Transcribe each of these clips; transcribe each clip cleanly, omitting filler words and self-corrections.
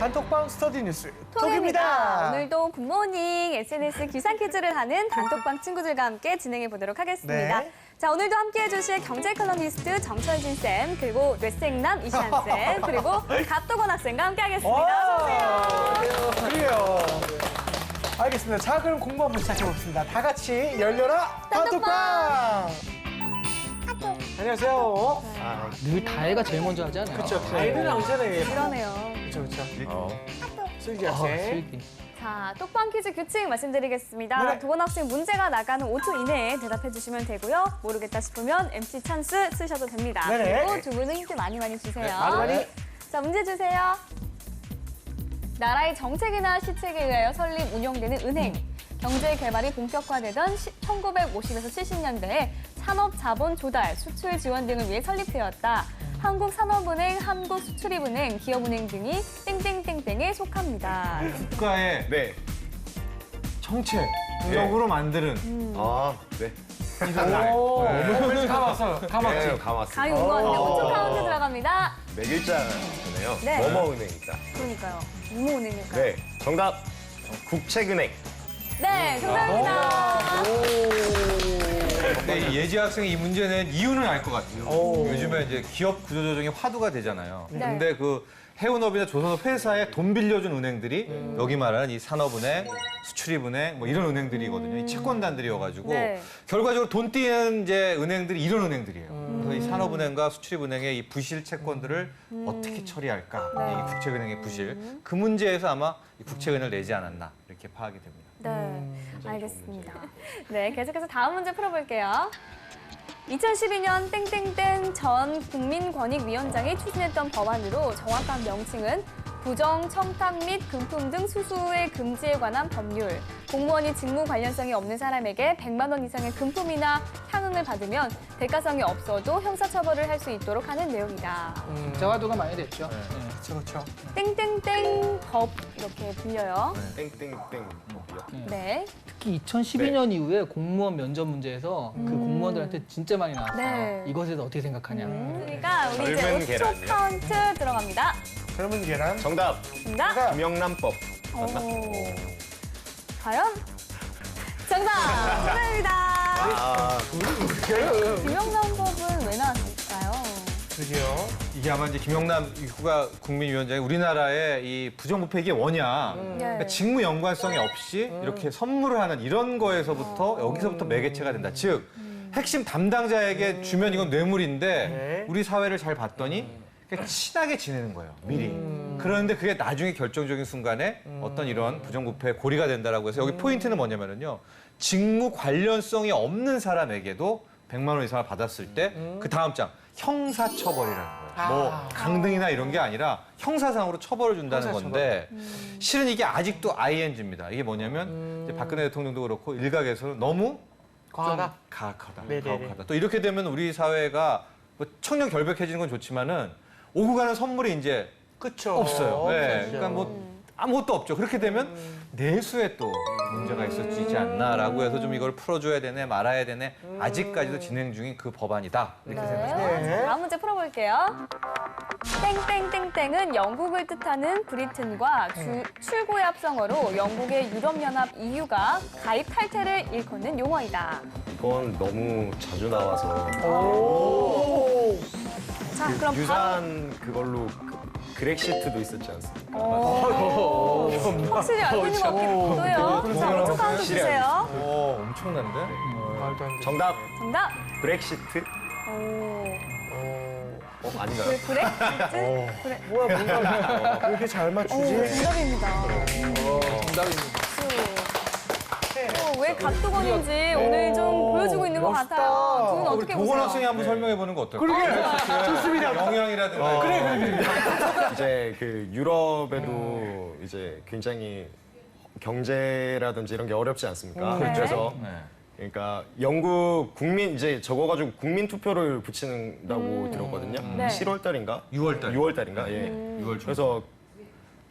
단톡방 스터디 뉴스 톡입니다. 톡입니다. 오늘도 굿모닝 SNS 기상 퀴즈를 하는 단톡방 친구들과 함께 진행해 보도록 하겠습니다. 네. 자, 오늘도 함께해 주실 경제 컬럼니스트 정철진 쌤, 그리고 뇌생남 이시안 쌤, 그리고 갓도건 학생과 함께하겠습니다. 어서 오세요. 그래요. 알겠습니다. 자, 그럼 공부 한번 시작해보겠습니다. 다 같이 열려라 단톡방. 안녕하세요. 늘 다혜가 제일 먼저 하지 않아요? 그렇죠. 다이는 언제나 그러네요. 그렇죠. 슬기 학생. 슬기. 자, 톡방 퀴즈 규칙 말씀드리겠습니다. 네. 도건 학생 문제가 나가는 5초 이내에 대답해 주시면 되고요. 모르겠다 싶으면 MC 찬스 쓰셔도 됩니다. 네네. 그리고 두 분은 힌트 많이 주세요. 많이. 자, 문제 주세요. 나라의 정책이나 시책에 의하여 설립, 운영되는 은행. 경제 개발이 본격화되던 1950에서 70년대에 산업 자본 조달, 수출 지원 등을 위해 설립되었다. 한국산업은행, 한국수출입은행, 기업은행 등이 땡땡땡땡에 속합니다. 국가의 네. 정책적으로 만드는 아, 네. 오, 감았어요. 네, 감았지. 감았습니다. 가위 온거같네요 5초 카운트 들어갑니다. 네 글자잖아요. 네. 뭐뭐은행이다. 그러니까요. 무모은행일까요? 네, 정답. 국책은행. 네, 정답입니다. 근데 이 예지 학생이 이 문제 낸 이유는 알 것 같아요. 오. 요즘에 이제 기업 구조 조정이 화두가 되잖아요. 네. 근데 그 해운업이나 조선업 회사에 돈 빌려준 은행들이 여기 말하는 이 산업은행, 수출입은행 뭐 이런 은행들이거든요. 이 채권단들이어가지고 네. 결과적으로 돈 띄는 이제 은행들이 이런 은행들이에요. 그래서 이 산업은행과 수출입은행의 이 부실 채권들을 어떻게 처리할까? 네. 이 국책은행의 부실 그 문제에서 아마 이 국책은을 내지 않았나 이렇게 파악이 됩니다. 네, 알겠습니다. 네, 계속해서 다음 문제 풀어볼게요. 2012년 땡땡땡 전 국민권익위원장이 추진했던 법안으로 정확한 명칭은 부정, 청탁 및 금품 등 수수의 금지에 관한 법률. 공무원이 직무 관련성이 없는 사람에게 100만 원 이상의 금품이나 향응을 받으면 대가성이 없어도 형사처벌을 할 수 있도록 하는 내용이다. 재화도가 많이 됐죠. 그렇죠. 땡땡땡 법 이렇게 불려요. 땡땡땡. 네. 특히 2012년 이후에 공무원 면접 문제에서 그 공무원들한테 진짜 많이 나왔어요. 네. 이것에 대해서 어떻게 생각하냐. 그러니까 우리 젊은 이제 5초 계란이요? 카운트 들어갑니다. 젊은 계란. 정답. 정답. 김영란법. 맞나? 과연? 정답! 정답입니다. 아, 김영란법은 왜 나왔을까요? 드디어. 이게 아마 이제 김영남 국가 국민위원장이 우리나라의 이 부정부패 이게 뭐냐. 그러니까 직무 연관성이 없이 이렇게 선물을 하는 이런 거에서부터 여기서부터 매개체가 된다. 즉 핵심 담당자에게 주면 이건 뇌물인데 네. 우리 사회를 잘 봤더니 그냥 친하게 지내는 거예요. 미리. 그런데 그게 나중에 결정적인 순간에 어떤 이런 부정부패의 고리가 된다라고 해서 여기 포인트는 뭐냐면요. 직무 관련성이 없는 사람에게도 100만 원 이상을 받았을 때 그 다음 장 형사처벌이라는 거예요. 뭐 강등이나 이런 게 아니라 형사상으로 처벌을 준다는 건데 실은 이게 아직도 ING입니다. 이게 뭐냐면 이제 박근혜 대통령도 그렇고 일각에서는 너무 과하다. 좀 가혹하다. 네네네. 가혹하다. 또 이렇게 되면 우리 사회가 뭐 청년 결백해지는 건 좋지만은 오고 가는 선물이 이제 그쵸. 없어요. 네. 없어요. 그러니까 뭐 아무것도 없죠. 그렇게 되면 내수에 또 문제가 있었지 않나라고 해서 좀 이걸 풀어줘야 되네, 말아야 되네. 아직까지도 진행 중인 그 법안이다. 이렇게 생각합니다. 네. 자, 다음 문제 풀어볼게요. 땡땡땡땡은 영국을 뜻하는 브리튼과 출고의 합성어로 영국의 유럽연합 EU가 가입 탈퇴를 일컫는 용어이다. 이건 너무 자주 나와서 오. 자, 그럼 바로 유사한 그걸로 그렉시트도 있었지 않습니까? 확실히 알고 있는 것 같기도 해요. 자, 5초 카운트 주세요. 오, 엄청난데? 말도 안 돼. 정답. 정답. 브렉시트. 아닌가요? 브렉시트? 그래. 뭐야, 뭔가 왜 이렇게 잘 맞추지? 정답입니다. 정답입니다. 왜 갓도건인지 오늘 좀 보여주고 있는 것 멋있다. 같아요. 두 분 우리 어떻게 도건 보세요? 학생이 한번 설명해 보는 거 어떨까요? 그러게. 좋습니다. 영향이라든가. 그래. 이제 그 유럽에도 이제 굉장히 경제라든지 이런 게 어렵지 않습니까? 네. 그래서 네. 그러니까 영국 국민 이제 적어가지고 국민 투표를 붙이는다고 들었거든요. 네. 7월 달인가? 6월 달. 6월 달인가? 예. 6월 중. 그래서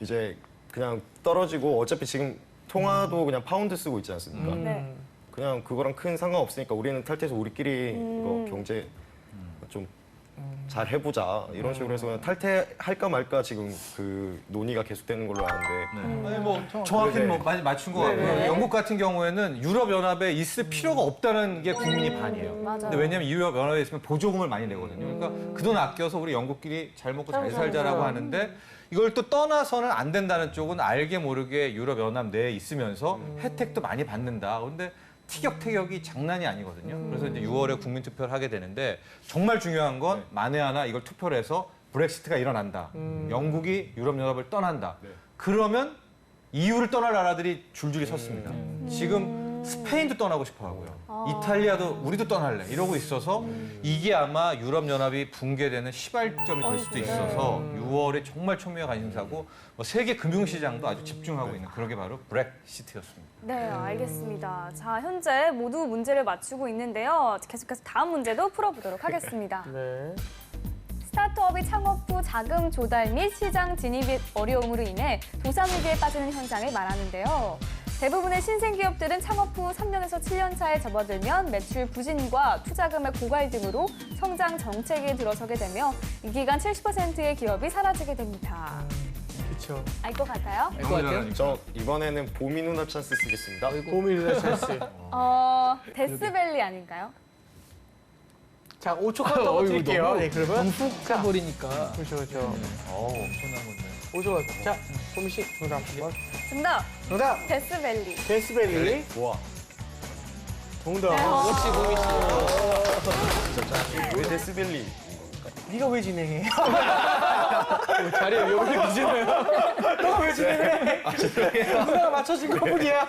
이제 그냥 떨어지고 어차피 지금 통화도 그냥 파운드 쓰고 있지 않습니까? 네. 그냥 그거랑 큰 상관없으니까 우리는 탈퇴해서 우리끼리 이거 경제 좀 잘 해보자 이런 식으로 해서 그냥 탈퇴할까 말까 지금 그 논의가 계속되는 걸로 아는데 아니 뭐 정확히는 뭐 많이 맞춘 것 같고요. 영국 같은 경우에는 유럽연합에 있을 필요가 없다는 게 국민이 반이에요. 맞아요. 근데 왜냐하면 유럽연합에 있으면 보조금을 많이 내거든요. 그러니까 그 돈 아껴서 우리 영국끼리 잘 먹고 잘 살자라고 하는데 이걸 또 떠나서는 안 된다는 쪽은 알게 모르게 유럽연합 내에 있으면서 혜택도 많이 받는다. 그런데 티격태격이 장난이 아니거든요. 그래서 이제 6월에 국민투표를 하게 되는데 정말 중요한 건 만에 하나 이걸 투표를 해서 브렉시트가 일어난다. 영국이 유럽연합을 떠난다. 그러면 EU를 떠날 나라들이 줄줄이 섰습니다. 지금 스페인도 떠나고 싶어 하고요. 이탈리아도 우리도 떠날래 이러고 있어서 이게 아마 유럽연합이 붕괴되는 시발점이 될 수도 있어서 6월에 정말 촉매가 관심사고 뭐 세계 금융시장도 아주 집중하고 있는 그런 게 바로 브렉시트였습니다. 네, 알겠습니다. 자, 현재 모두 문제를 맞추고 있는데요. 계속해서 다음 문제도 풀어보도록 하겠습니다. 네. 스타트업이 창업 후 자금 조달 및 시장 진입 어려움으로 인해 도산 위기에 빠지는 현상을 말하는데요. 대부분의 신생기업들은 창업 후 3년에서 7년 차에 접어들면 매출 부진과 투자금의 고갈 등으로 성장 정책에 들어서게 되며 이 기간 70%의 기업이 사라지게 됩니다. 그렇죠. 알 것 같아요? 알 것 같아요? 저 이번에는 봄이 누나 찬스 쓰겠습니다. 봄이 누나 찬스. 데스밸리 아닌가요? 자, 5초 카운터 드릴게요. 네, 그러면. 정숙 가버리니까. 그렇죠, 그렇죠. 엄청난 건데. 5초. 자, 봄이 씨, 정답 한번. 정답! 정답! 데스밸리. 데스밸리. 와, 정답. 역시 봄이 씨. 왜 데스밸리? 네가 왜 진행해? 잘해요. 여기 계시네요. 너가 왜 진행해? 누나가 맞춰준 것뿐이야.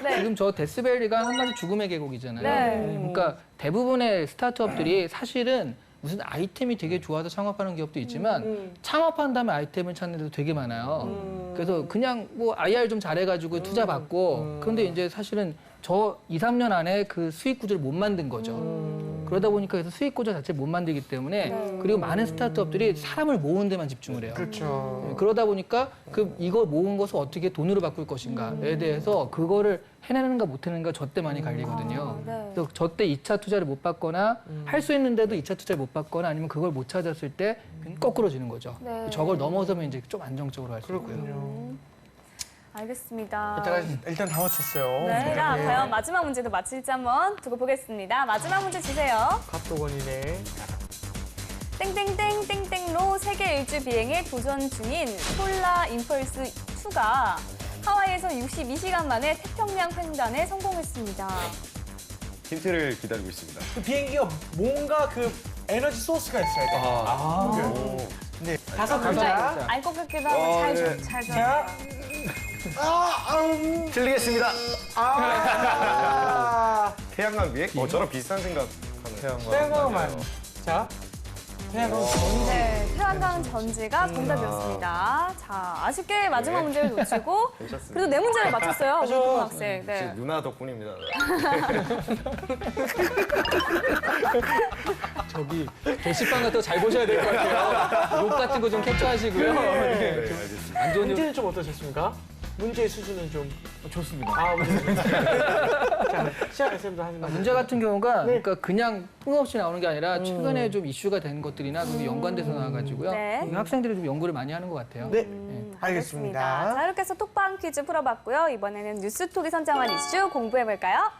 네. 지금 저 데스밸리가 한마디 죽음의 계곡이잖아요. 네. 그러니까 대부분의 스타트업들이 사실은 무슨 아이템이 되게 좋아서 창업하는 기업도 있지만 창업한 다음에 아이템을 찾는 데도 되게 많아요. 그래서 그냥 뭐 IR 좀 잘해가지고 투자 받고 그런데 이제 사실은 저 2, 3년 안에 그 수익 구조를 못 만든 거죠. 그러다 보니까 그래서 수익 구조 자체를 못 만들기 때문에 그리고 많은 스타트업들이 사람을 모으는 데만 집중을 해요. 그렇죠. 그러다 보니까 이거 모은 것을 어떻게 돈으로 바꿀 것인가에 대해서 그거를 해내는가 못 해내는가 저 때 많이 갈리거든요. 네. 그래서 저 때 2차 투자를 못 받거나 할 수 있는데도 2차 투자를 못 받거나 아니면 그걸 못 찾았을 때 거꾸로지는 거죠. 네. 저걸 넘어서면 이제 좀 안정적으로 할 수 있고요. 그렇군요. 알겠습니다. 일단 다 맞췄어요. 네, 자, 과연 마지막 문제도 맞힐지 한번 두고 보겠습니다. 마지막 문제 주세요. 갑도건이네. 땡땡땡땡땡로 세계 일주 비행에 도전 중인 솔라 임펄스 2가 하와이에서 62시간 만에 태평양 횡단에 성공했습니다. 힌트를 기다리고 있습니다. 그 비행기가 뭔가 그 에너지 소스가 있어야 돼. 네. 다섯 글자. 알 것 같기도 하고 네. 잘 자. 틀리겠습니다. 태양광 비행? 네. 저랑 비슷한 생각하는. 태양광만. 자. 태양광 전지. 네, 태양광 전지가 정답이었습니다. 자, 아쉽게 마지막 문제를 놓치고 괜찮습니다. 그래도 네 문제를 맞췄어요, 우리 동원 학생. 역시 네. 누나 덕분입니다. 저기 게시판 같은 거 잘 보셔야 될 것 같아요. 욕 같은 거 좀 캡처하시고요. 네, 알겠습니다. 안 좋은 욕 문제는 좀 어떠셨습니까? 문제의 수준은 좀. 좋습니다. 자, 시작했습니다. 하지만. 문제 같은 경우가 네. 그러니까 그냥 뜬금없이 나오는 게 아니라 최근에 좀 이슈가 된 것들이나 그게 연관돼서 나와가지고요. 네. 학생들이 좀 연구를 많이 하는 것 같아요. 네. 알겠습니다. 자, 이렇게 해서 톡방 퀴즈 풀어봤고요. 이번에는 뉴스톡이 선정한 이슈 공부해볼까요?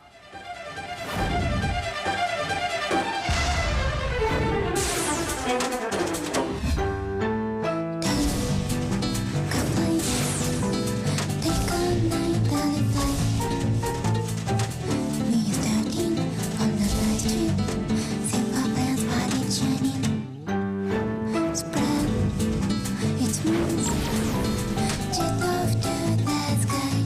Take all night, belly flight. Me starting on the night trip. Simple plans, body shining. Spread its wings. Jet off to the sky.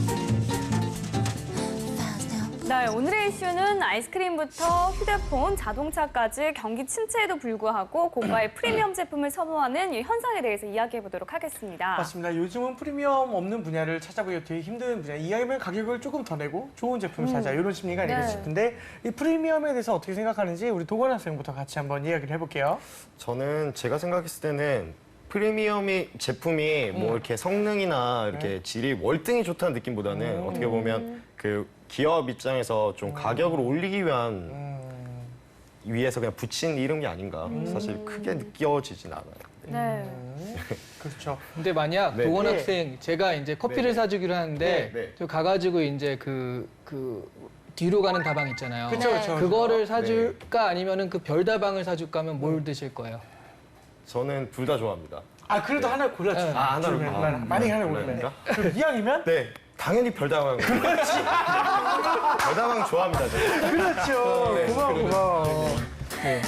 Fast up. 네, 오늘의 이슈는 아이스크림부터 휴대폰, 자동차까지 경기 침체에도 불구하고 고가의 프리미엄 제품을 선호하는 이 현상에 대해서 이야기해보도록 하겠습니다. 맞습니다. 요즘은 프리미엄 없는 분야를 찾아보기 되게 힘든 분야. 이왕이면 가격을 조금 더 내고 좋은 제품을 사자. 이런 심리가 아닐까 네. 싶은데 이 프리미엄에 대해서 어떻게 생각하는지 우리 도건 학생부터 같이 한번 이야기를 해볼게요. 저는 제가 생각했을 때는 프리미엄이 제품이 뭐 이렇게 성능이나 이렇게 질이 월등히 좋다는 느낌보다는 어떻게 보면 그 기업 입장에서 좀 가격을 올리기 위한 위에서 그냥 붙인 이름이 아닌가. 사실 크게 느껴지진 않아요. 네. 그렇죠. 근데 만약 네. 도원 네. 학생 제가 이제 커피를 네. 사주기로 하는데 네, 네. 저 가가지고 이제 그 뒤로 가는 다방 있잖아요. 그렇죠, 그렇죠. 그거를 사줄까 아니면은 그 별다방을 사줄까 하면 뭘 드실 거예요? 저는 둘 다 좋아합니다. 아 그래도 하나 골라주세요. 아, 하나를 만약에 하나 고르면. 골라야 그럼 이왕이면 네, 당연히 별다방. 별다방 좋아합니다. 저는. 그렇죠. 네. 고마워. 네.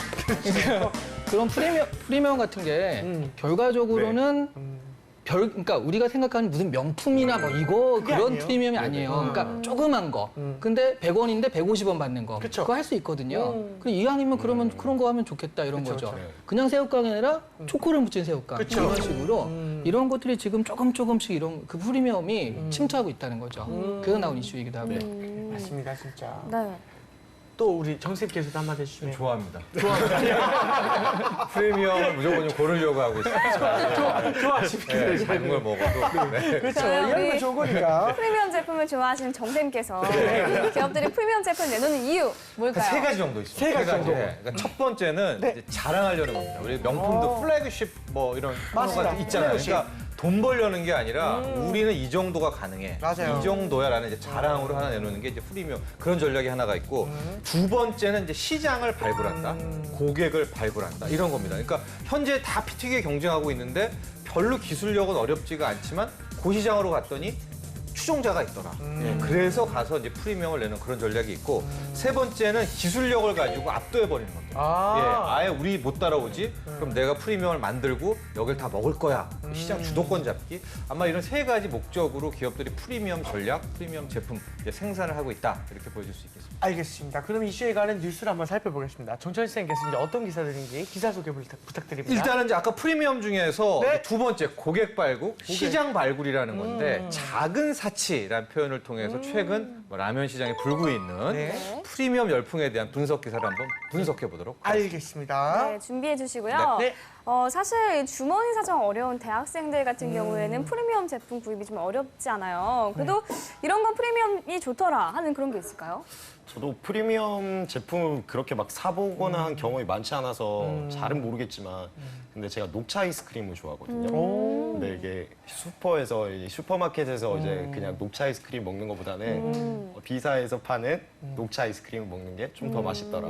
그런 프리미엄 같은 게 결과적으로는 그러니까 우리가 생각하는 무슨 명품이나 뭐 이거 그게 그런 아니에요. 프리미엄이 아니에요. 그러니까 조그만 거. 근데 100원인데 150원 받는 거. 그쵸. 그거 할 수 있거든요. 그리고 이왕이면 그러면 그런 거 하면 좋겠다 이런 그쵸, 거죠. 그쵸. 그냥 새우깡이 아니라 초코를 묻힌 새우깡 그쵸. 이런 식으로 이런 것들이 지금 조금씩 이런 그 프리미엄이 침투하고 있다는 거죠. 그래서 나온 이슈이기도 하고요. 맞습니다, 진짜. 네. 또 우리 정쌤께서도 한마디 해주시면. 좋아합니다. 프리미엄을 무조건 좀 고르려고 하고 있습니다. 좋아하십니다. 네, 작은 걸 먹어도. 네. 그렇죠. 저는 이왕이면 우리 좋은 거니까. 프리미엄 제품을 좋아하시는 정쌤께서 기업들이 프리미엄 제품 내놓는 이유 뭘까요? 세 가지 정도 있습니다. 세 가지 정도. 그러니까 첫 번째는 네. 이제 자랑하려는 겁니다. 우리 명품도 플래그십 뭐 이런 맞습니다. 코너가 있잖아요. 플래그십. 그러니까 돈 벌려는 게 아니라 우리는 이 정도가 가능해. 맞아요. 이 정도야라는 이제 자랑으로 하나 내놓는 게 이제 프리미엄 그런 전략이 하나가 있고 두 번째는 이제 시장을 발굴한다. 고객을 발굴한다. 이런 겁니다. 그러니까 현재 다 피튀기에 경쟁하고 있는데 별로 기술력은 어렵지가 않지만 그 시장으로 갔더니 추종자가 있더라. 예, 그래서 가서 이제 프리미엄을 내는 그런 전략이 있고 세 번째는 기술력을 가지고 압도해 버리는 겁니다. 아. 아예 우리 못 따라오지? 그럼 내가 프리미엄을 만들고 여길 다 먹을 거야. 시장 주도권 잡기. 아마 이런 세 가지 목적으로 기업들이 프리미엄 전략, 프리미엄 제품 이제 생산을 하고 있다. 이렇게 보여줄 수 있겠습니다. 알겠습니다. 그럼 이슈에 관한 뉴스를 한번 살펴보겠습니다. 정철 쌤께서 이제 어떤 기사들인지 기사 소개 부탁드립니다. 일단은 이제 아까 프리미엄 중에서 네. 두 번째 고객 발굴, 시장 발굴이라는 건데 작은 사치라는 표현을 통해서 최근 뭐 라면 시장에 불고 있는 네. 프리미엄 열풍에 대한 분석 기사를 한번 분석해 보도록 하겠습니다. 알겠습니다. 네, 준비해 주시고요. 네. 사실 주머니 사정 어려운 대학생들 같은 경우에는 프리미엄 제품 구입이 좀 어렵지 않아요. 그래도 이런 건 프리미엄이 좋더라 하는 그런 게 있을까요? 저도 프리미엄 제품을 그렇게 막 사보거나 한 경험이 많지 않아서 잘은 모르겠지만 근데 제가 녹차 아이스크림을 좋아하거든요. 근데 이게 슈퍼에서 이 슈퍼마켓에서 이제 그냥 녹차 아이스크림 먹는 것보다는 비사에서 파는 녹차 아이스크림을 먹는 게 좀 더 맛있더라.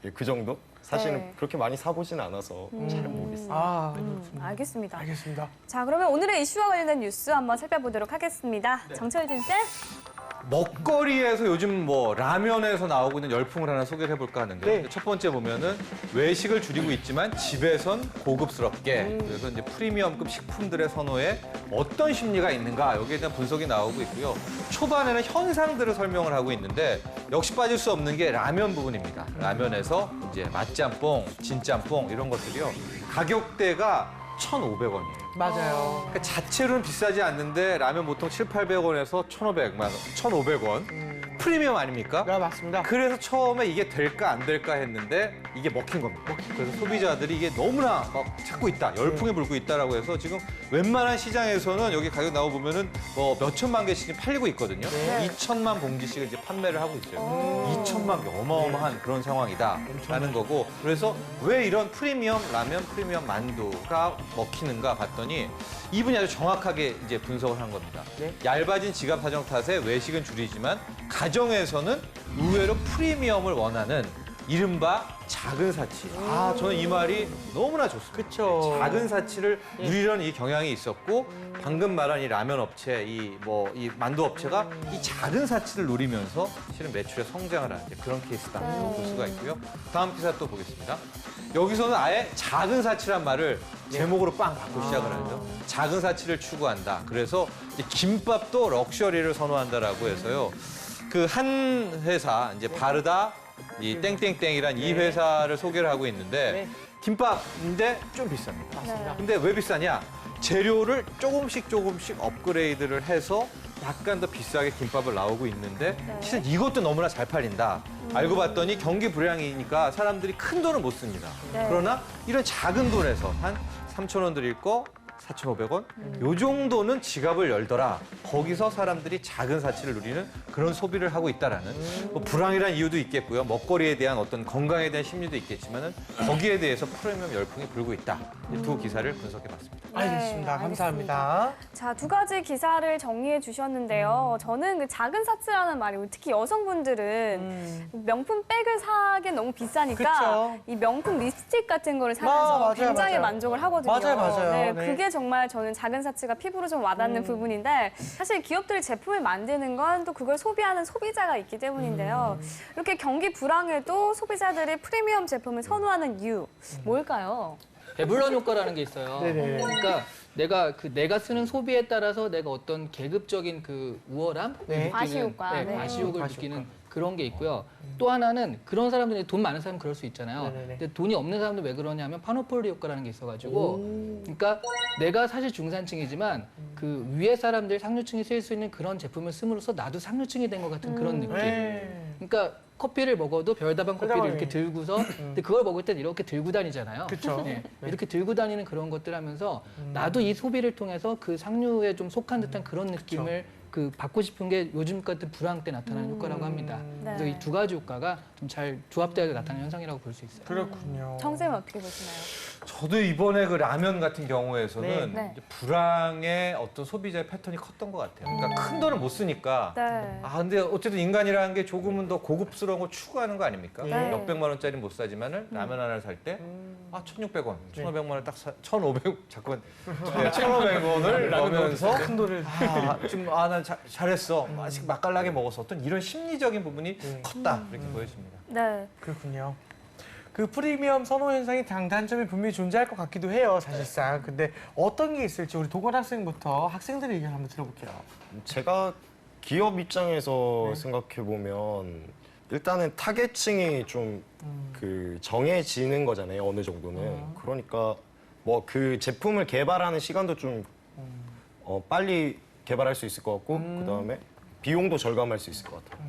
예, 그 정도? 사실은 네. 그렇게 많이 사보진 않아서 잘 모르겠어요. 알겠습니다. 알겠습니다. 자, 그러면 오늘의 이슈와 관련된 뉴스 한번 살펴보도록 하겠습니다. 정철진 쌤. 먹거리에서 요즘 뭐 라면에서 나오고 있는 열풍을 하나 소개를 해볼까 하는데 네. 첫 번째 보면은 외식을 줄이고 있지만 집에선 고급스럽게 그래서 이제 프리미엄급 식품들의 선호에 어떤 심리가 있는가 여기에 대한 분석이 나오고 있고요. 초반에는 현상들을 설명을 하고 있는데 역시 빠질 수 없는 게 라면 부분입니다. 라면에서 이제 맛짬뽕, 진짬뽕 이런 것들이요. 가격대가 1,500원이에요. 맞아요. 그러니까 자체로는 비싸지 않는데 라면 보통 7,800원에서 1,500원. 프리미엄 아닙니까? 네, 맞습니다. 그래서 처음에 이게 될까 안 될까 했는데 이게 먹힌 겁니다. 그래서 소비자들이 이게 너무나 막 찾고 있다, 열풍에 불고 있다라고 해서 지금 웬만한 시장에서는 여기 가격 나와 보면은 뭐 몇 천만 개씩 팔리고 있거든요. 2천만 봉지씩을 이제 판매를 하고 있어요. 2천만 개 어마어마한 그런 상황이다라는 거고 그래서 왜 이런 프리미엄 라면, 프리미엄 만두가 먹히는가 봤더니 이분이 아주 정확하게 이제 분석을 한 겁니다. 네. 얇아진 지갑 사정 탓에 외식은 줄이지만 가정에서는 의외로 프리미엄을 원하는 이른바 작은 사치. 저는 이 말이 너무나 좋습니다. 그쵸. 작은 사치를 누리려는 이 경향이 있었고 방금 말한 이 라면 업체, 이 만두 업체가 이 작은 사치를 노리면서 실은 매출의 성장을 하는 그런 케이스다 볼 수가 있고요. 다음 기사 또 보겠습니다. 여기서는 아예 작은 사치란 말을 제목으로 빵 바꾸고 시작을 하죠. 작은 사치를 추구한다. 그래서 이 김밥도 럭셔리를 선호한다라고 해서요. 그 한 회사 이제 바르다 이 땡땡땡이란 이 회사를 소개를 하고 있는데 김밥인데 좀 비쌉니다. 맞습니다. 근데 왜 비싸냐? 재료를 조금씩 업그레이드를 해서 약간 더 비싸게 김밥을 나오고 있는데 실은 이것도 너무나 잘 팔린다. 알고 봤더니 경기 불황이니까 사람들이 큰 돈을 못 씁니다. 네. 그러나 이런 작은 돈에서 한 3,000원 드릴 거 4,500원? 요 정도는 지갑을 열더라. 거기서 사람들이 작은 사치를 누리는 그런 소비를 하고 있다라는 뭐 불황이란 이유도 있겠고요. 먹거리에 대한 어떤 건강에 대한 심리도 있겠지만은 거기에 대해서 프리미엄 열풍이 불고 있다. 이 두 기사를 분석해봤습니다. 알겠습니다. 네, 감사합니다. 자, 두 가지 기사를 정리해 주셨는데요. 저는 그 작은 사치라는 말이 특히 여성분들은 명품 백을 사기엔 너무 비싸니까 그쵸. 이 명품 립스틱 같은 거를 사면서 맞아요, 굉장히 맞아요. 만족을 하거든요. 맞아요. 네, 네. 그게 정말 저는 작은 사치가 피부로 좀 와닿는 부분인데 사실 기업들이 제품을 만드는 건 또 그걸 소비하는 소비자가 있기 때문인데요. 이렇게 경기 불황에도 소비자들이 프리미엄 제품을 선호하는 이유 뭘까요? 배불런 효과라는 게 있어요. 네네. 그러니까 내가 쓰는 소비에 따라서 내가 어떤 계급적인 그 우월함, 네. 과시효과. 네, 네. 과시욕을 과시효과. 느끼는 그런 게 있고요. 또 하나는 그런 사람들이 돈 많은 사람 그럴 수 있잖아요. 네네네. 근데 돈이 없는 사람들 왜 그러냐면 파노폴리 효과라는 게 있어가지고, 그러니까 내가 사실 중산층이지만 그 위에 사람들 상류층이 쓸 수 있는 그런 제품을 씀으로써 나도 상류층이 된 것 같은 그런 느낌. 네. 그러니까 커피를 먹어도 별다방 커피를 별다방이. 이렇게 들고서 근데 그걸 먹을 땐 이렇게 들고 다니잖아요. 그쵸. 네. 이렇게 들고 다니는 그런 것들 하면서 나도 이 소비를 통해서 그 상류에 좀 속한 듯한 그런 느낌을 그 받고 싶은 게 요즘 같은 불황 때 나타나는 효과라고 합니다. 그래서 네. 이 두 가지 효과가 좀 잘 조합되어 나타나는 현상이라고 볼 수 있어요. 그렇군요. 정쌤은 어떻게 보시나요? 저도 이번에 그 라면 같은 경우에서는 네. 이제 불황의 어떤 소비자의 패턴이 컸던 것 같아요. 그러니까 큰 돈을 못 쓰니까 네. 아 근데 어쨌든 인간이라는 게 조금은 더 고급스러운 걸 추구하는 거 아닙니까? 네. 몇백만 원짜리 못 사지만은 라면 하나를 살 때 아 1,600원, 1,500만 원 딱 사, 1,500 잠깐 1,500원을 넣으면서 큰 돈을. 난 잘했어. 맛깔나게 먹었어. 어떤 이런 심리적인 부분이 컸다 이렇게 보여집니다. 네. 그렇군요. 그 프리미엄 선호 현상이 장단점이 분명히 존재할 것 같기도 해요, 사실상. 근데 어떤 게 있을지 우리 도건 학생부터 학생들의 의견 한번 들어볼게요. 제가 기업 입장에서 생각해 보면 일단은 타겟층이 좀 그 정해지는 거잖아요, 어느 정도는. 그러니까 뭐 그 제품을 개발하는 시간도 좀 빨리 개발할 수 있을 것 같고 그다음에 비용도 절감할 수 있을 것 같아요.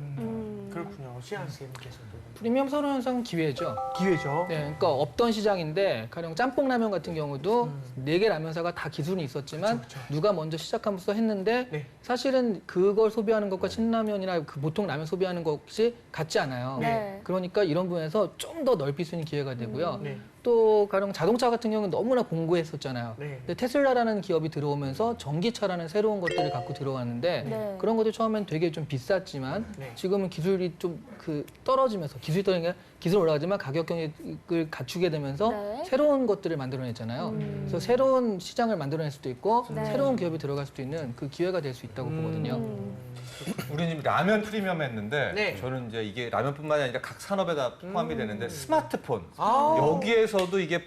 그렇군요. 시안 선생님께서도. 프리미엄 선호 현상은 기회죠. 기회죠. 네, 그러니까 없던 시장인데 가령 짬뽕 라면 같은 경우도 네 개 라면사가 다 기술이 있었지만 누가 먼저 시작하면서 했는데 네. 사실은 그걸 소비하는 것과 신라면이나 그 보통 라면 소비하는 것이 같지 않아요. 네. 그러니까 이런 부분에서 좀 더 넓힐 수 있는 기회가 되고요. 네. 또 가령 자동차 같은 경우는 너무나 공고했었잖아요. 네. 근데 테슬라라는 기업이 들어오면서 전기차라는 새로운 것들을 갖고 들어왔는데 네. 그런 것들 처음엔 되게 좀 비쌌지만 네. 지금은 기술이 좀 그 떨어지면서 기술이 떨어지니까 기술 올라가지만 가격 경쟁을 갖추게 되면서 네. 새로운 것들을 만들어냈잖아요. 그래서 새로운 시장을 만들어낼 수도 있고 네. 새로운 기업이 들어갈 수도 있는 그 기회가 될 수 있다고 보거든요. 우리는 지금 라면 프리미엄 했는데 네. 저는 이제 이게 라면뿐만이 아니라 각 산업에다 포함이 되는데 스마트폰 아. 여기에서도 이게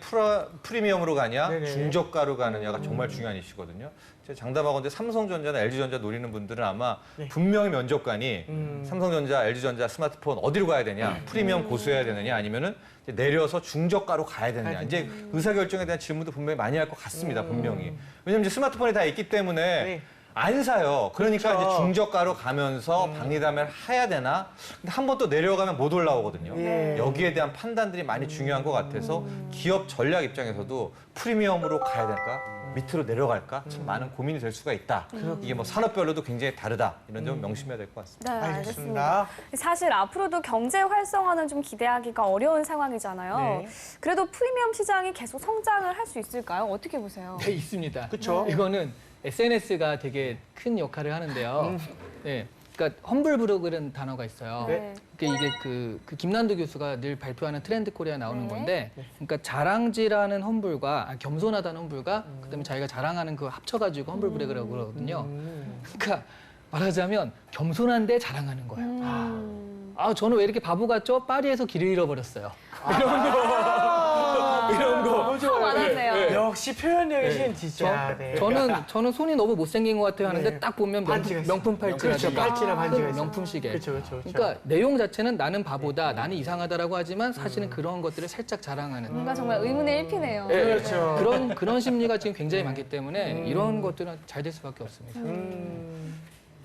프리미엄으로 가냐 네네. 중저가로 가느냐가 정말 중요한 이슈거든요. 제가 장담하건대 삼성전자나 LG전자 노리는 분들은 아마 네. 분명히 면접관이 삼성전자, LG전자 스마트폰 어디로 가야 되냐 프리미엄 고수해야 되느냐 아니면은 이제 내려서 중저가로 가야 되느냐 이제 의사결정에 대한 질문도 분명히 많이 할 것 같습니다. 분명히 왜냐면 이제 스마트폰이 다 있기 때문에 네. 안 사요. 그러니까 그렇죠. 이제 중저가로 가면서 박리담회를 해야 되나? 근데 한 번 또 내려가면 못 올라오거든요. 예. 여기에 대한 판단들이 많이 중요한 것 같아서 기업 전략 입장에서도 프리미엄으로 가야 될까? 밑으로 내려갈까? 참 많은 고민이 될 수가 있다. 이게 뭐 산업별로도 굉장히 다르다. 이런 점은 명심해야 될 것 같습니다. 네, 알겠습니다. 알겠습니다. 사실 앞으로도 경제 활성화는 좀 기대하기가 어려운 상황이잖아요. 네. 그래도 프리미엄 시장이 계속 성장을 할 수 있을까요? 어떻게 보세요? 네, 있습니다. 그쵸. 이거는 SNS가 되게 큰 역할을 하는데요. 네. 그러니까 험블브룩이라는 단어가 있어요. 네. 그러니까 이게 그 김난도 교수가 늘 발표하는 트렌드 코리아 나오는 네. 건데, 그러니까 자랑지라는 험블과 겸손하다는 험블과 그다음에 자기가 자랑하는 그 합쳐가지고 험블브렉이라고 그러거든요. 그러니까 말하자면 겸손한데 자랑하는 거예요. 아, 저는 왜 이렇게 바보 같죠? 파리에서 길을 잃어버렸어요. 이런 거. 너무 좋아요. 많았네요. 역시 표현력이 신 진짜. 네. 저는 손이 너무 못생긴 것 같아요 하는데 네. 딱 보면 반지가 있어요. 명품 팔찌라든가 그렇죠. 팔찌나 반지가 있어요. 명품 시계. 그렇죠. 그러니까 내용 자체는 나는 바보다, 나는 이상하다라고 하지만 사실은 그런 것들을 살짝 자랑하는 뭔가 정말 의문의 일피네요. 예, 그렇죠. 그런 심리가 지금 굉장히 많기 때문에 이런 것들은 잘 될 수밖에 없습니다.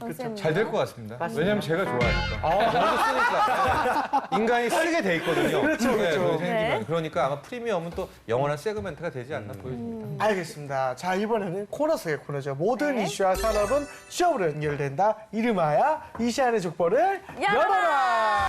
쌤은요? 잘 될 것 같습니다. 맞습니다. 왜냐면 제가 좋아하니까. 저도 쓰니까. 인간이 쓰게 돼 있거든요. 그렇죠, 그렇죠. 저희 생기면. 네. 그러니까 아마 프리미엄은 또 영원한 세그멘트가 되지 않나 보여집니다. 알겠습니다. 자, 이번에는 코너 속의 코너죠. 모든 네. 이슈와 산업은 취업으로 연결된다. 이름하여 이 시간의 족보를 열어라! 열어라!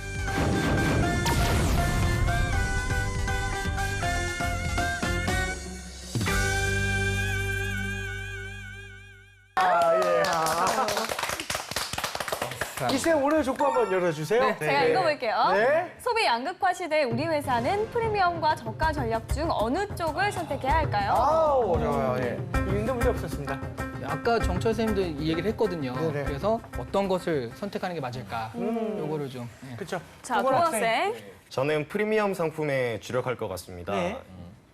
예. 이쌤 오늘 족보 한번 열어주세요. 네. 제가 읽어볼게요. 네. 소비 양극화 시대 우리 회사는 프리미엄과 저가 전략 중 어느 쪽을 선택해야 할까요? 아우, 어려워요. 예. 읽는데 문제 없었습니다. 아까 정철 선생님도 이 얘기를 했거든요. 네네. 그래서 어떤 것을 선택하는 게 맞을까? 요거를 좀. 예. 그렇죠. 자, 도건학생. 저는 프리미엄 상품에 주력할 것 같습니다. 네.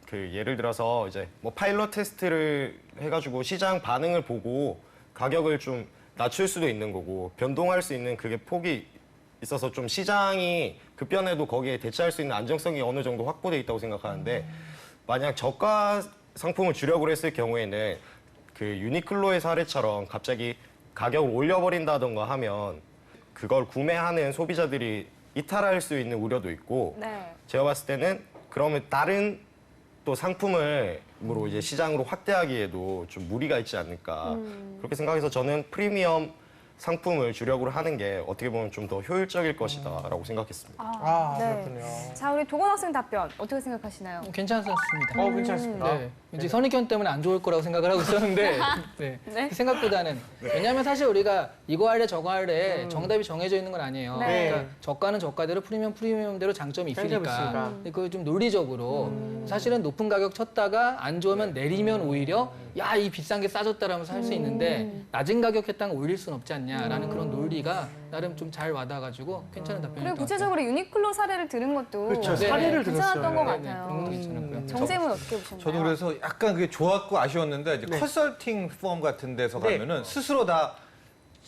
그 예를 들어서 이제 뭐 파일럿 테스트를 해가지고 시장 반응을 보고 가격을 좀 낮출 수도 있는 거고 변동할 수 있는 그게 폭이 있어서 좀 시장이 급변해도 거기에 대처할 수 있는 안정성이 어느 정도 확보돼 있다고 생각하는데 만약 저가 상품을 주력으로 했을 경우에는 그 유니클로의 사례처럼 갑자기 가격을 올려버린다던가 하면 그걸 구매하는 소비자들이 이탈할 수 있는 우려도 있고 네. 제가 봤을 때는 그러면 다른 또 상품으로 이제 시장으로 확대하기에도 좀 무리가 있지 않을까 그렇게 생각해서 저는 프리미엄 상품을 주력으로 하는 게 어떻게 보면 좀 더 효율적일 것이다라고 생각했습니다. 아, 네. 그렇군요. 자, 우리 도건학생 답변 어떻게 생각하시나요? 괜찮았습니다. 괜찮습니다. 네. 왠지 선입견 때문에 안 좋을 거라고 생각을 하고 있었는데 네. 네. 생각보다는 왜냐하면 사실 우리가 이거 할래 저거 할래 정답이 정해져 있는 건 아니에요. 네. 그러니까 저가는 저가대로 프리미엄대로 장점이 장점이 있으니까 있으니까. 근데 그걸 좀 논리적으로 사실은 높은 가격 쳤다가 안 좋으면 내리면 오히려 야 이 비싼 게 싸졌다라면서 할 수 있는데 낮은 가격 했다가 올릴 순 없지 않냐라는 그런 논리가 나름 좀 잘 와닿아가지고 괜찮은 답변이었던 그리고 것 같아요. 구체적으로 유니클로 사례를 들은 것도 그렇죠. 네. 사례를 괜찮았던 것 들었어요. 네, 같아요. 그런 것도 괜찮았고요. 정쌤은 어떻게 보셨나요? 저도 그래서 약간 그게 좋았고 아쉬웠는데 이제 네. 컨설팅 펌 같은 데서 네. 가면은 스스로 다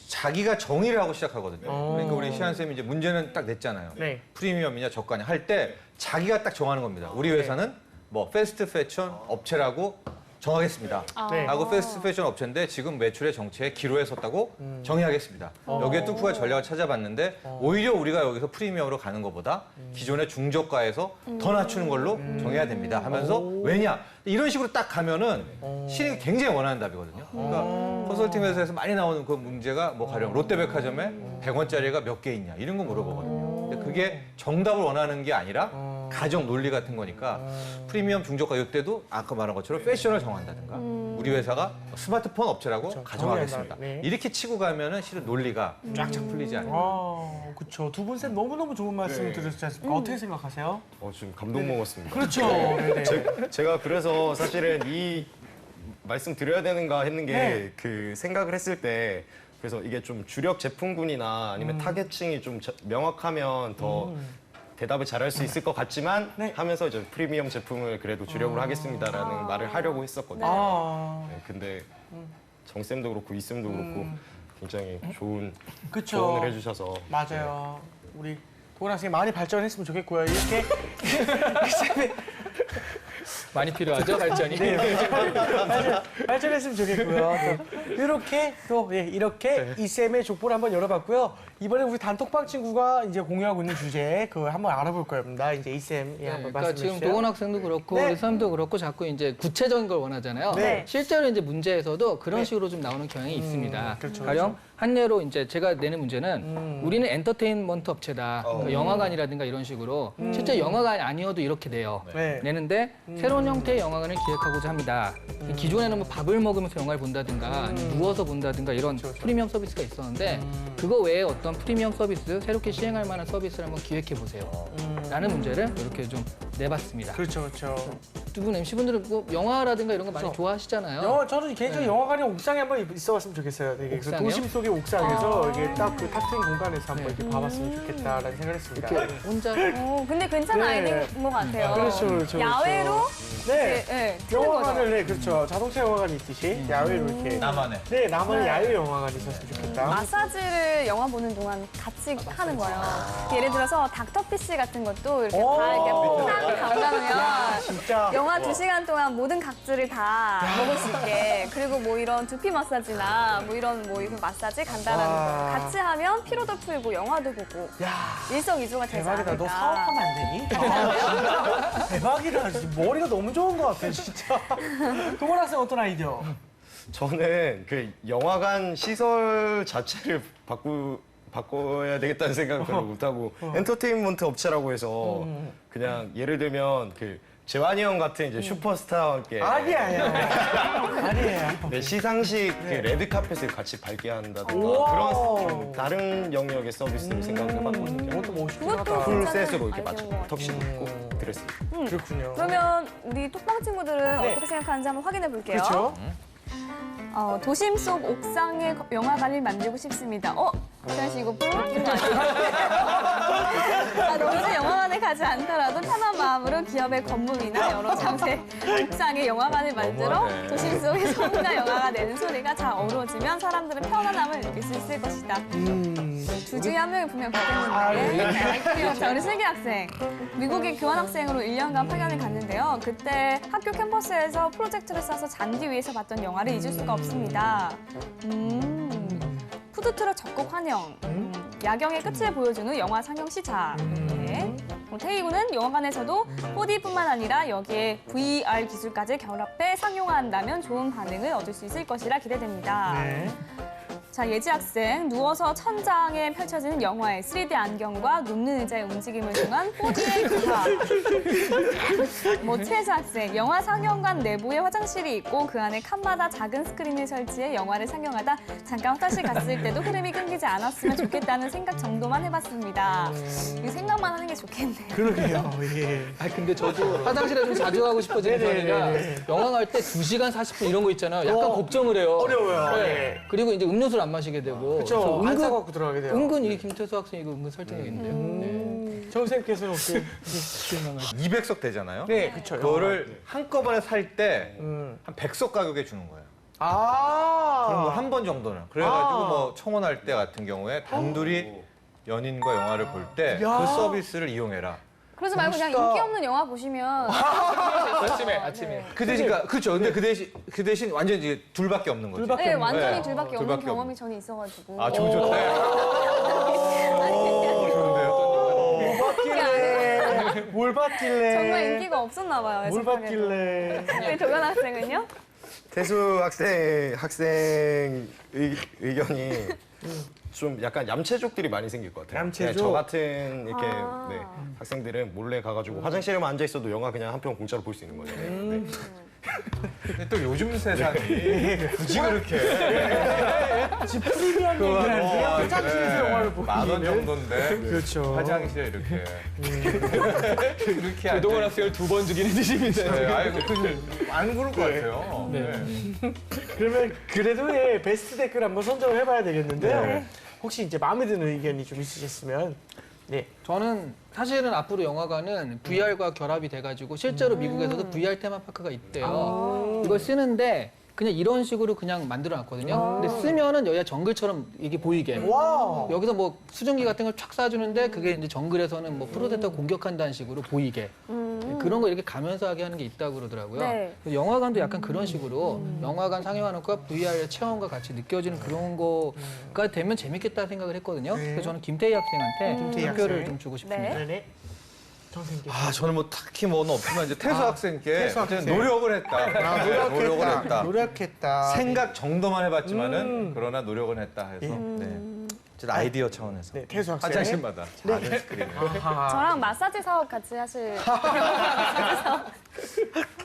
자기가 정의를 하고 시작하거든요. 그러니까 우리 시한 쌤이 이제 문제는 딱 냈잖아요. 네. 프리미엄이냐 저가냐 할 때 자기가 딱 정하는 겁니다. 우리 회사는 뭐 패스트 패션 업체라고 정하겠습니다. 네. 하고 패스트 패션 업체인데 지금 매출의 정체에 기로에 섰다고 정의하겠습니다. 여기에 뚜쿠가 전략을 찾아봤는데 오히려 우리가 여기서 프리미엄으로 가는 것보다 기존의 중저가에서 더 낮추는 걸로 정해야 됩니다 하면서 왜냐? 이런 식으로 딱 가면은 신입이 굉장히 원하는 답이거든요. 그러니까 컨설팅 회사에서 많이 나오는 그 문제가 뭐 가령 롯데백화점에 100원짜리가 몇 개 있냐 이런 거 물어보거든요. 근데 그게 정답을 원하는 게 아니라 가정 논리 같은 거니까 프리미엄 중저가 이때도 아까 말한 것처럼 패션을 정한다든가 우리 회사가 스마트폰 업체라고 가정하겠습니다. 정의한다. 네. 이렇게 치고 가면은 실은 논리가 쫙쫙 풀리지 않아요. 아, 그렇죠. 두 분 쌤 너무너무 좋은 말씀을 들으셨지 않습니까? 어떻게 생각하세요? 지금 감동 먹었습니다. 그렇죠. 네네. 제가 그래서 사실은 이 말씀 드려야 되는가 했는 게 네. 그 생각을 했을 때 그래서 이게 좀 주력 제품군이나 아니면 타겟층이 좀 명확하면 더 대답을 잘할 수 있을 것 같지만 네. 하면서 이제 프리미엄 제품을 그래도 주력으로 하겠습니다라는 말을 하려고 했었거든요. 아, 네, 근데 정쌤도 그렇고 이쌤도 그렇고 굉장히 좋은 그쵸. 조언을 해주셔서 맞아요. 우리 도건 학생이 많이 발전했으면 좋겠고요. 이렇게 쌤이 많이 필요하죠 발전이. 발전했으면 좋겠고요. 이렇게 이 쌤의 족보를 한번 열어봤고요. 이번에 우리 단톡방 친구가 이제 공유하고 있는 주제 그 한번 알아볼 겁니다. 이제 이 쌤 네, 한번 그러니까 말씀해 지금 주세요. 도건 학생도 그렇고 네. 우리 선생님도 그렇고 자꾸 이제 구체적인 걸 원하잖아요. 네. 실제로 이제 문제에서도 그런 네. 식으로 좀 나오는 경향이 있습니다. 그렇죠, 가령 한 예로 이제 제가 내는 문제는 우리는 엔터테인먼트 업체다. 그러니까 영화관이라든가 이런 식으로 실제 영화관이 아니어도 이렇게 돼요. 네. 내는데 새로운 형태의 영화관을 기획하고자 합니다. 기존에는 뭐 밥을 먹으면서 영화를 본다든가 누워서 본다든가 이런 프리미엄 서비스가 있었는데 그거 외에 어떤 프리미엄 서비스 새롭게 시행할 만한 서비스를 한번 기획해 보세요. 라는 문제를 이렇게 좀 내봤습니다. 그렇죠, 그렇죠. 두 분 MC분들은 뭐 영화라든가 이런 거 많이 좋아하시잖아요. 저는 개인적으로 영화관이 옥상에 한번 있어봤으면 좋겠어요. 되게 그 옥상이요? 도심 속의 옥상에서 이게 딱 그 탁 트인 공간에서 한번 이렇게 봐봤으면 좋겠다라는 생각을 했습니다. 이렇게 혼자 근데 괜찮은 네. 아이디어인 것 같아요. 그렇죠, 그렇죠. 야외로 네. 네, 트는 거죠. 영화관을 네, 그렇죠. 자동차 영화관이 있듯이 야외로 이렇게. 나만의. 네, 나만의 야외 영화관이 있었으면 좋겠다. 마사지를 영화 보는 동안 같이 하는 거예요. 예를 들어서 닥터피쉬 같은 것도 이렇게 오. 다 이렇게 팍 담가놓으면 진짜. 영화 2시간 동안 모든 각질을 다 먹을 수 있게 그리고 뭐 이런 두피 마사지나 뭐 이런 마사지 간단한 거 같이 하면 피로도 풀고 영화도 보고 야, 일석이조가 되지 대박이다. 않을까. 너 사업하면 안 되니? 대박이다. 진짜 머리가 너무 좋은 것 같아, 진짜. 동원 학생 어떤 아이디어? 저는 그 영화관 시설 자체를 바꿔야 되겠다는 생각을 별로 못하고 엔터테인먼트 업체라고 해서 그냥 예를 들면 그 재환이 형 같은 이제 슈퍼스타와 함께 아니에요. 네, 시상식 그 레드카펫을 같이 밟게 한다든가 우와. 그런 좀 다른 영역의 서비스를 생각해봤거든요. 그것도 멋있긴 그것도 하다. 풀 괜찮은 셋으로 이렇게 아이디어인 것 맞춰 같아요. 턱시도 입고 드레스 입고. 그렇군요. 그러면 우리 톡방 친구들은 네. 어떻게 생각하는지 한번 확인해 볼게요. 그렇죠. 도심 속 옥상에 영화관을 만들고 싶습니다. 태연 씨 이거 웃기는 거 아니에요? 너무 영화관에 가지 않더라도 편한 마음으로 기업의 건물이나 여러 장소의 옥상에 영화관을 만들어 너무하네. 도심 속의 소음과 영화가 내는 소리가 잘 어우러지면 사람들은 편안함을 느낄 수 있을 것이다. 두 중에 한 명이 분명 그랬는데 자, 우리 슬기 학생. 미국에 교환학생으로 1년간 파견을 갔는데요. 그때 학교 캠퍼스에서 프로젝터를 쏴서 잔디 위에서 봤던 영화를 잊을 수가 없습니다. 푸드트럭 적극 환영. 야경의 끝을 보여주는 영화 상영 시작. 네. 태희군은 영화관에서도 4D뿐만 아니라 여기에 VR 기술까지 결합해 상용화한다면 좋은 반응을 얻을 수 있을 것이라 기대됩니다. 네. 자, 예지 학생, 누워서 천장에 펼쳐지는 영화의 3D 안경과 눕는 의자의 움직임을 통한 4D의 결합. 최수 학생, 영화 상영관 내부에 화장실이 있고 그 안에 칸마다 작은 스크린을 설치해 영화를 상영하다 잠깐 화장실 갔을 때도 흐름이 끊기지 않았으면 좋겠다는 생각 정도만 해봤습니다. 이 생각만 하는 게 좋겠네요. 그러게요. 예. 근데 저도 화장실에 좀 자주 가고 싶어지는 편이라 영화 갈 때 2시간 40분 이런 거 있잖아요. 약간 걱정을 해요. 어려워요. 네. 예. 그리고 이제 음료수를 안 마시게 되고. 그렇죠. 안 은근, 사갖고 들어가게 돼요. 은근 이 김태수 학생 이거 은근 설득력 있는데요. 네. 정 선생님께서는 혹시 200석 되잖아요. 네, 그렇죠. 그거를 한꺼번에 살 때 한 음. 100석 가격에 주는 거예요. 아. 그럼 뭐 한 번 정도는. 그래가지고 뭐 청혼할 때 같은 경우에 단둘이 연인과 영화를 볼 때 야. 그 서비스를 이용해라. 그러지 말고 그냥 멋있다. 인기 없는 영화 보시면 아침에. 그 대신 그렇죠. 근데 그 대신 완전 이제 둘밖에 없는 거지. 둘밖에 네, 없는 완전히 네. 둘밖에 없는 둘밖에 경험이 저는 있어가지고. 아, 기분 좋네. 좋은데요? 뭘 봤길래? 정말 인기가 없었나 봐요. 제 뭘 생각에도. 봤길래? 우리 도현 학생은요? 태수 학생 의견이 좀 약간 얌체족들이 많이 생길 것 같아요. 얌체족? 네, 저 같은 이렇게 아. 네, 학생들은 몰래 가가지고 화장실에만 앉아 있어도 영화 그냥 한 편 공짜로 볼 수 있는 거죠. 네. 근데 또 요즘 세상이 굳이 그렇게 지금 프리미엄 얘기를 하는데 화장실에서 영화를 보는 10,000원 정도인데 그렇죠. 화장실에 이렇게 이렇게 동원 앉아 학생을 2번 죽이는 드십니다. 네, 아이고 안 그럴 것 같아요. 네. 그러면 그래도 예, 베스트 댓글 한번 선정을 해봐야 되겠는데요. 혹시 이제 마음에 드는 의견이 좀 있으셨으면 네. 저는 사실은 앞으로 영화관은 VR과 결합이 돼가지고 실제로 미국에서도 VR 테마파크가 있대요. 이걸 쓰는데 그냥 이런 식으로 그냥 만들어 놨거든요. 근데 쓰면은 여기가 정글처럼 이게 보이게. 와. 여기서 뭐 수증기 같은 걸 촥 쏴주는데 그게 이제 정글에서는 뭐 프로젝터 공격한다는 식으로 보이게. 그런 거 이렇게 가면서 하게 하는 게 있다고 그러더라고요. 네. 그래서 영화관도 약간 그런 식으로 영화관 상영하는 것과 VR의 체험과 같이 느껴지는 그런 거가 되면 재밌겠다 생각을 했거든요. 그래서 저는 김태희 학생한테 김태희 투표를 학생. 좀 주고 싶습니다. 네. 네네. 정 선생님께서. 아, 저는 뭐 딱히 뭐는 없지만 이제 태수 학생께 태수 학생. 어쨌든 노력을 했다. 노력을 했다. 노력했다. 생각 정도만 해봤지만은 그러나 노력은 했다 해서 네. 어쨌든 아이디어 차원에서 네, 태수 학생. 화장실마다 작은 스크린. 아하. 저랑 마사지 사업 같이 하실.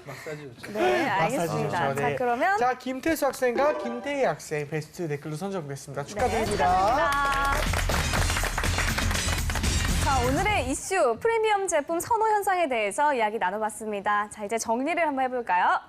마사지 좋죠. 네, 알겠습니다. 마사지 좋죠. 네. 자, 그러면. 자, 김태수 학생과 김태희 학생 베스트 댓글로 선정하겠습니다. 네, 축하드립니다. 자, 오늘의 이슈 프리미엄 제품 선호 현상에 대해서 이야기 나눠봤습니다. 자, 이제 정리를 한번 해볼까요?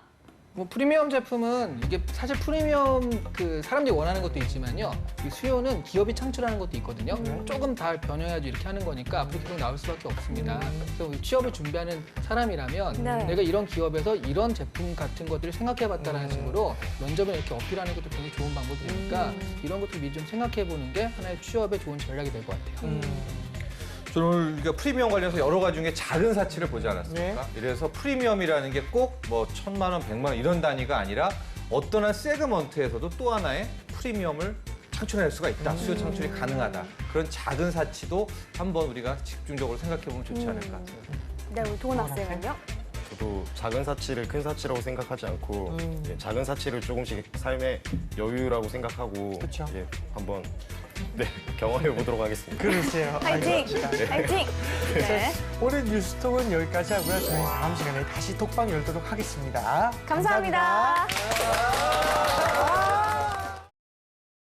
뭐 프리미엄 제품은 이게 사실 프리미엄 그 사람들이 원하는 것도 있지만요. 이 수요는 기업이 창출하는 것도 있거든요. 조금 잘 변형해야지 이렇게 하는 거니까 앞으로 계속 나올 수밖에 없습니다. 그래서 취업을 준비하는 사람이라면 네. 내가 이런 기업에서 이런 제품 같은 것들을 생각해봤다는 식으로 면접에 이렇게 어필하는 것도 굉장히 좋은 방법이니까 이런 것들 미리 좀 생각해보는 게 하나의 취업에 좋은 전략이 될 것 같아요. 저는 오늘 우리가 프리미엄 관련해서 여러 가지 중에 작은 사치를 보지 않았습니까? 이래서 프리미엄이라는 게 꼭 뭐 1,000만 원, 100만 원 이런 단위가 아니라 어떤 한 세그먼트에서도 또 하나의 프리미엄을 창출해낼 수가 있다. 수요 창출이 가능하다. 그런 작은 사치도 한번 우리가 집중적으로 생각해보면 좋지 않을까. 네, 우리 도건 학생은요? 저도 작은 사치를 큰 사치라고 생각하지 않고 예, 작은 사치를 조금씩 삶의 여유라고 생각하고 그쵸. 예, 한번 네, 경험해 보도록 하겠습니다. 그러세요. 파이팅! 파이팅! 네. 오늘 뉴스톡은 여기까지 하고요. 저희 다음 시간에 다시 톡방 열도록 하겠습니다. 감사합니다.